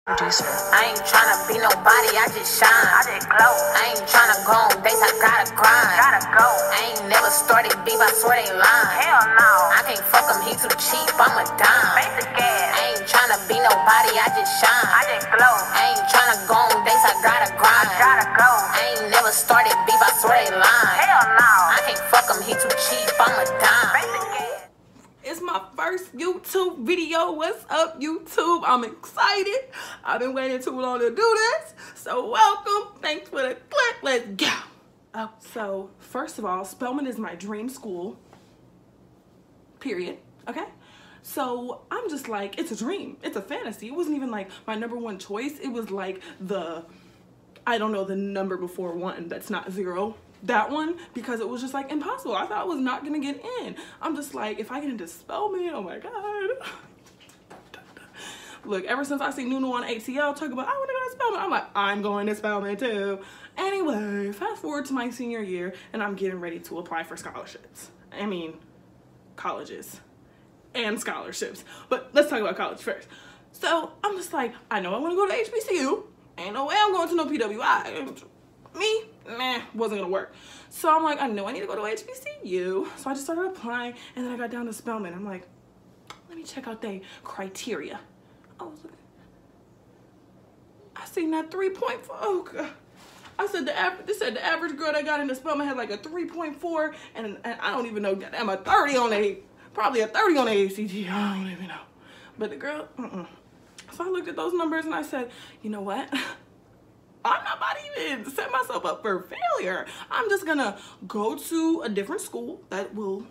I ain't tryna be nobody, I just shine. I just glow. I ain't tryna go on dates, I gotta grind. Gotta go. I ain't never started beef, I swear they lying. Hell no. I can't fuck him, he too cheap, I'm a dime. Basic ass. I ain't tryna be nobody, I just shine. I just glow. I ain't tryna go on dates, I gotta grind. Gotta go. I ain't never started beef, I swear they lying. Hell no. I can't fuck him, he too cheap, I'm a dime. Basic ass. It's my first YouTube video. What's up, YouTube? I'm excited. I've been waiting too long to do this. So welcome. Thanks for the click. Let's go. Oh, so first of all, Spelman is my dream school. Period. Okay? So I'm just like, it's a dream. It's a fantasy. It wasn't even like my #1 choice. It was like I don't know, the number before 1 that's not 0. That one, because it was just like impossible. I thought I was not gonna get in. I'm just like, if I get into Spelman, oh my god. Look, ever since I see Nunu on ATL talk about I want to go to Spelman, I'm like, I'm going to Spelman too. Anyway, fast forward to my senior year and I'm getting ready to apply for scholarships. I mean, colleges and scholarships. But let's talk about college first. So I'm just like, I know I want to go to HBCU. Ain't no way I'm going to no PWI. Me, nah, wasn't gonna work. So I'm like, I know I need to go to HBCU. So I just started applying, and then I got down to Spelman. I'm like, let me check out their criteria. I was like, I seen that 3.4. Oh god. I said this said the average girl that got into Spelman had like a 3.4, and I don't even know. I'm a 30 on probably a 30 on the ACT. I don't even know. But the girl, So I looked at those numbers and I said, you know what? I'm not about to even set myself up for failure. I'm just gonna go to a different school that will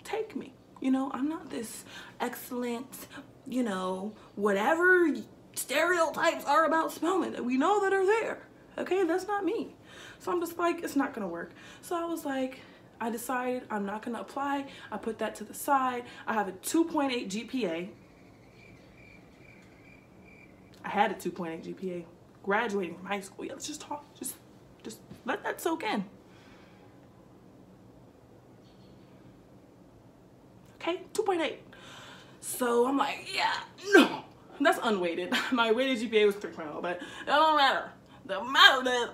take me. You know, I'm not this excellent, you know, whatever stereotypes are about Spelman that we know that are there. Okay, that's not me. So I'm just like, it's not gonna work. So I was like, I decided I'm not gonna apply. I put that to the side. I have a 2.8 GPA. I had a 2.8 GPA. Graduating from high school. Yeah, let's just talk. Just let that soak in. Okay, 2.8. So I'm like, yeah, no. That's unweighted. My weighted GPA was 3.0, but it don't matter. The matter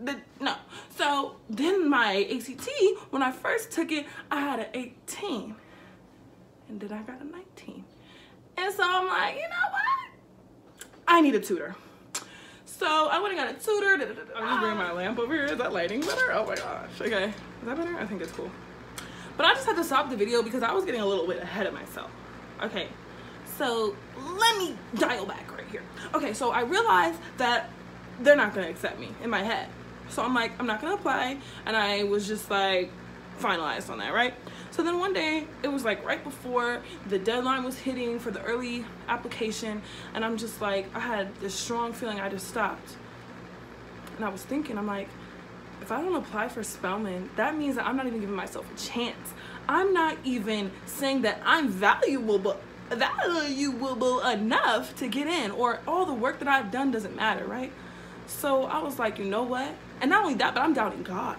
that no. So then my ACT, when I first took it, I had an 18. And then I got a 19. And so I'm like, you know what? I need a tutor. So I went and got a tutor. I'm just bringing my lamp over here. Is that lighting better? Oh my gosh. Okay. Is that better? I think it's cool. But I just had to stop the video because I was getting a little bit ahead of myself. Okay. So let me dial back right here. Okay. So I realized that they're not going to accept me in my head. So I'm like, I'm not going to apply. And I was just like finalized on that, right? So then one day, it was like right before the deadline was hitting for the early application, and I'm just like, I had this strong feeling. I just stopped. And I was thinking, I'm like, if I don't apply for Spelman, that means that I'm not even giving myself a chance. I'm not even saying that I'm valuable enough to get in, or all the work that I've done doesn't matter, right? So I was like, you know what? And not only that, but I'm doubting God.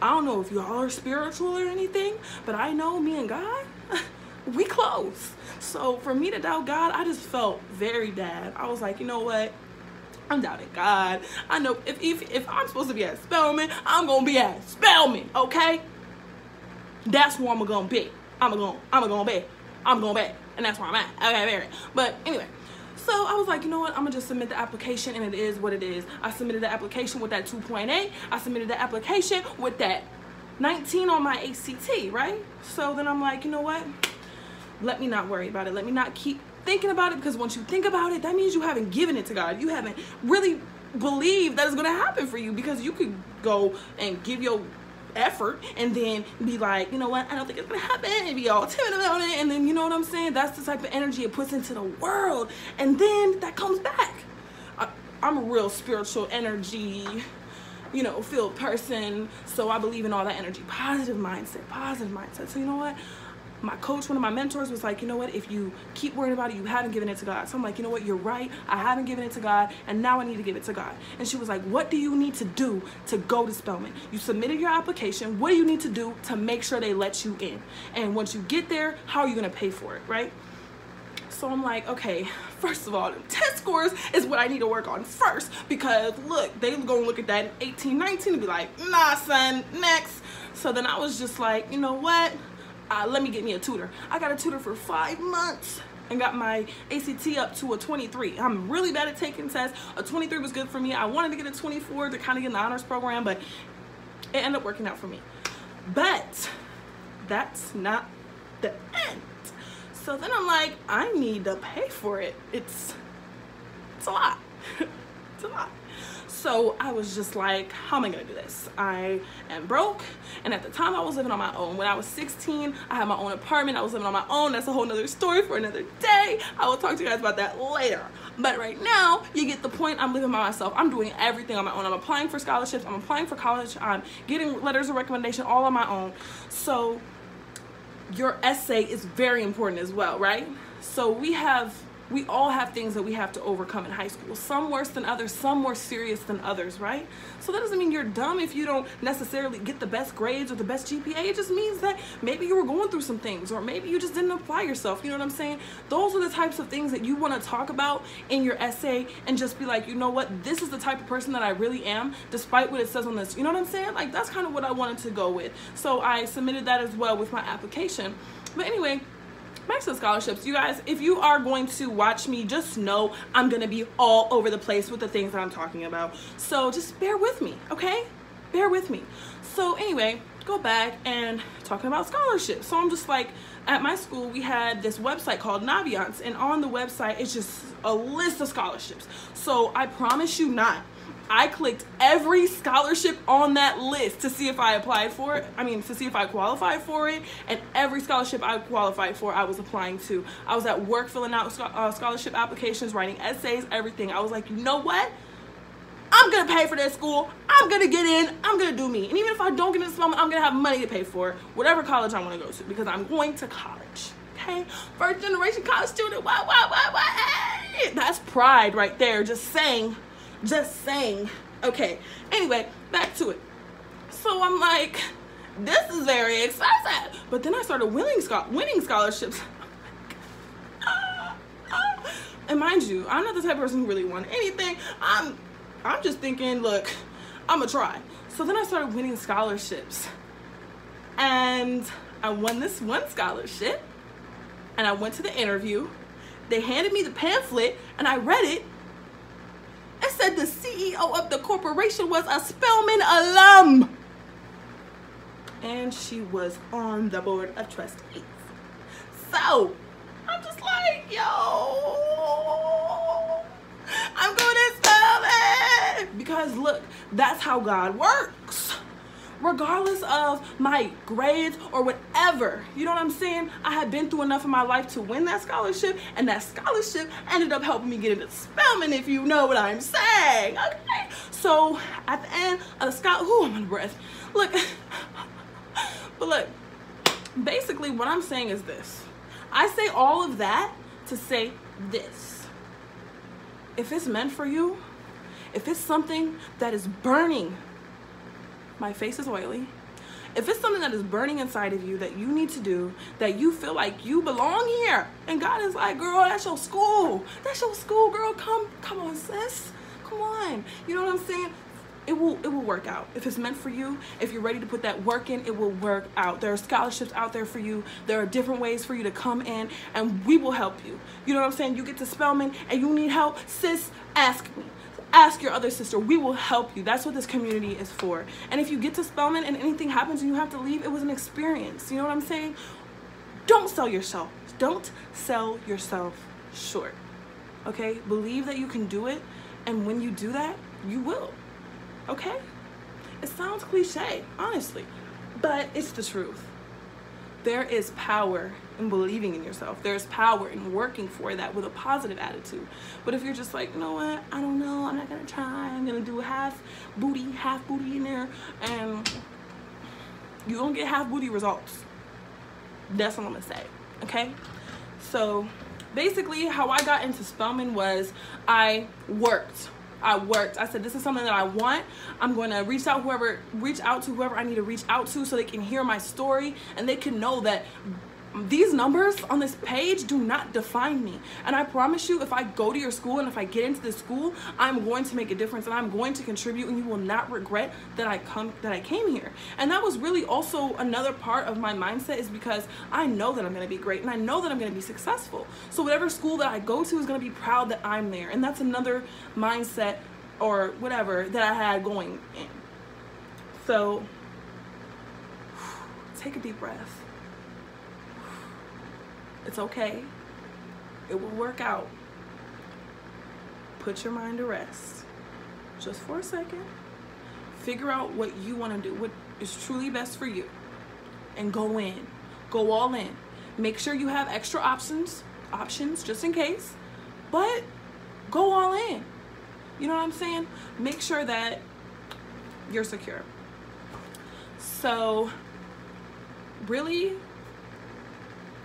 I don't know if y'all are spiritual or anything, but I know me and God, we close. So for me to doubt God, I just felt very bad. I was like, you know what? I'm doubting God. I know if I'm supposed to be at Spelman, I'm gonna be at Spelman, okay? That's where I'm gonna be. I'm gonna be, and that's where I'm at. Okay, very. But anyway. So I was like, you know what, I'm gonna just submit the application, and it is what it is. I submitted the application with that 2.8. I submitted the application with that 19 on my ACT, right? So then I'm like, you know what, let me not worry about it. Let me not keep thinking about it, because once you think about it, that means you haven't given it to God. You haven't really believed that it's gonna happen for you, because you could go and give your effort and then be like, you know what, I don't think it's gonna happen, and be all timid about it, and then, you know what I'm saying, that's the type of energy it puts into the world, and then that comes back. I'm a real spiritual energy, you know, filled person, so I believe in all that energy. Positive mindset. So you know what, my coach, one of my mentors, was like, you know what, if you keep worrying about it, you haven't given it to God. So I'm like, you know what, you're right, I haven't given it to God, and now I need to give it to God. And she was like, what do you need to do to go to Spelman? You submitted your application. What do you need to do to make sure they let you in? And once you get there, how are you gonna pay for it, right? So I'm like, okay, first of all, the test scores is what I need to work on first, because look, they gonna look at that in 18, 19 and be like, nah, son, next. So then I was just like, you know what? Let me get me a tutor. I got a tutor for 5 months and got my ACT up to a 23. I'm really bad at taking tests. A 23 was good for me. I wanted to get a 24 to kind of get in the honors program, but it ended up working out for me. But that's not the end. So then I'm like, I need to pay for it. It's a lot. It's a lot. So I was just like, how am I gonna do this? I am broke, and at the time I was living on my own. When I was 16, I had my own apartment. I was living on my own. That's a whole nother story for another day. I will talk to you guys about that later. But right now, you get the point. I'm living by myself. I'm doing everything on my own. I'm applying for scholarships. I'm applying for college. I'm getting letters of recommendation all on my own. So your essay is very important as well, right? So we all have things that we have to overcome in high school. Some worse than others, some more serious than others, right? So that doesn't mean you're dumb if you don't necessarily get the best grades or the best GPA. It just means that maybe you were going through some things, or maybe you just didn't apply yourself. You know what I'm saying? Those are the types of things that you want to talk about in your essay, and just be like, you know what? This is the type of person that I really am, despite what it says on this. You know what I'm saying? Like, that's kind of what I wanted to go with. So I submitted that as well with my application. But anyway, back to the scholarships. You guys, if you are going to watch me, just know I'm going to be all over the place with the things that I'm talking about. So just bear with me, okay? Bear with me. So anyway, go back and talking about scholarships. So I'm just like, at my school, we had this website called Naviance, and on the website, it's just a list of scholarships. So I promise you not, I clicked every scholarship on that list to see if I applied for it. I mean, to see if I qualified for it. And every scholarship I qualified for, I was applying to. I was at work filling out scholarship applications, writing essays, everything. I was like, you know what? I'm going to pay for this school. I'm going to get in. I'm going to do me. And even if I don't get into Spelman, I'm going to have money to pay for it, whatever college I want to go to, because I'm going to college. Okay? First generation college student. What? Hey. That's pride right there. Just saying. Okay, anyway, back to it. So I'm like, this is very expensive. But then I started winning scholarships. And mind you, I'm not the type of person who really won anything. I'm just thinking, look, I'm gonna try. So then I started winning scholarships. And I won this one scholarship. And I went to the interview. They handed me the pamphlet, and I read it. It said the CEO of the corporation was a Spelman alum. And she was on the board of trustees. So, I'm just like, yo, I'm going to Spelman. Because look, that's how God works. Regardless of my grades or whatever, you know what I'm saying? I had been through enough in my life to win that scholarship, and that scholarship ended up helping me get into Spelman, if you know what I'm saying, okay? So at the end of the scholarship, I'm out of breath. Look, but look, basically what I'm saying is this. I say all of that to say this. If it's meant for you, if it's something that is burning, my face is oily. If it's something that is burning inside of you that you need to do, that you feel like you belong here, and God is like, girl, that's your school. That's your school, girl. Come on, sis. Come on. You know what I'm saying? It will work out. If it's meant for you, if you're ready to put that work in, it will work out. There are scholarships out there for you. There are different ways for you to come in, and we will help you. You know what I'm saying? You get to Spelman and you need help, sis, ask me. Ask your other sister. We will help you. That's what this community is for. And if you get to Spelman and anything happens and you have to leave, it was an experience. You know what I'm saying? Don't sell yourself. Don't sell yourself short. Okay? Believe that you can do it. And when you do that, you will. Okay? It sounds cliche, honestly, but it's the truth. There is power in believing in yourself. There's power in working for that with a positive attitude. But if you're just like, you know what, I don't know, I'm not gonna try, I'm gonna do half booty in there, and you don't get half booty results. That's what I'm gonna say, okay? So basically how I got into Spelman was I worked. I said, this is something that I want. I'm going to reach out to whoever I need to reach out to, so they can hear my story and they can know that these numbers on this page do not define me. And I promise you, if I go to your school and if I get into this school, I'm going to make a difference and I'm going to contribute, and you will not regret that I came here. And that was really also another part of my mindset, is because I know that I'm going to be great and I know that I'm going to be successful. So whatever school that I go to is going to be proud that I'm there. And that's another mindset or whatever that I had going in. So take a deep breath. It's okay. It will work out. Put your mind to rest. Just for a second. Figure out what you want to do, what is truly best for you. And go in. Go all in. Make sure you have extra options just in case. But go all in. You know what I'm saying? Make sure that you're secure. So, really,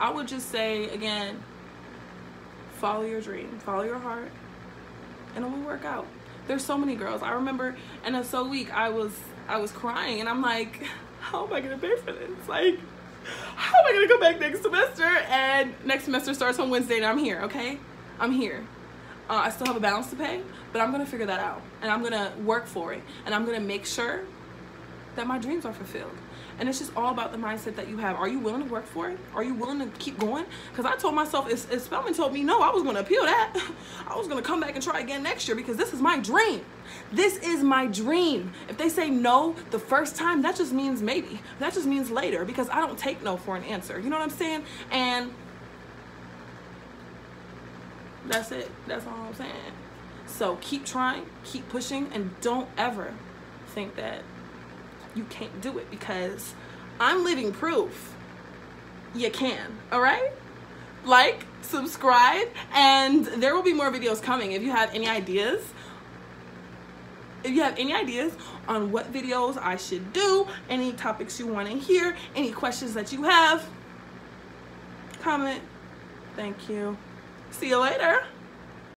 I would just say, again, follow your dream, follow your heart, and it will work out. There's so many girls. I remember in a so week, I was crying, and I'm like, how am I gonna pay for this? Like, how am I gonna come back next semester? And next semester starts on Wednesday, and I'm here. Okay, I'm here. I still have a balance to pay, but I'm gonna figure that out, and I'm gonna work for it, and I'm gonna make sure that my dreams are fulfilled. And it's just all about the mindset that you have. Are you willing to work for it? Are you willing to keep going? Because I told myself, if Spelman told me no, I was going to appeal that. I was going to come back and try again next year, because this is my dream. This is my dream. If they say no the first time, that just means maybe. That just means later, because I don't take no for an answer. You know what I'm saying? And that's it. That's all I'm saying. So keep trying, keep pushing, and don't ever think that you can't do it, because I'm living proof you can. All right, like, subscribe, and there will be more videos coming. If you have any ideas on what videos I should do, any topics you want to hear, any questions that you have, comment. Thank you. See you later.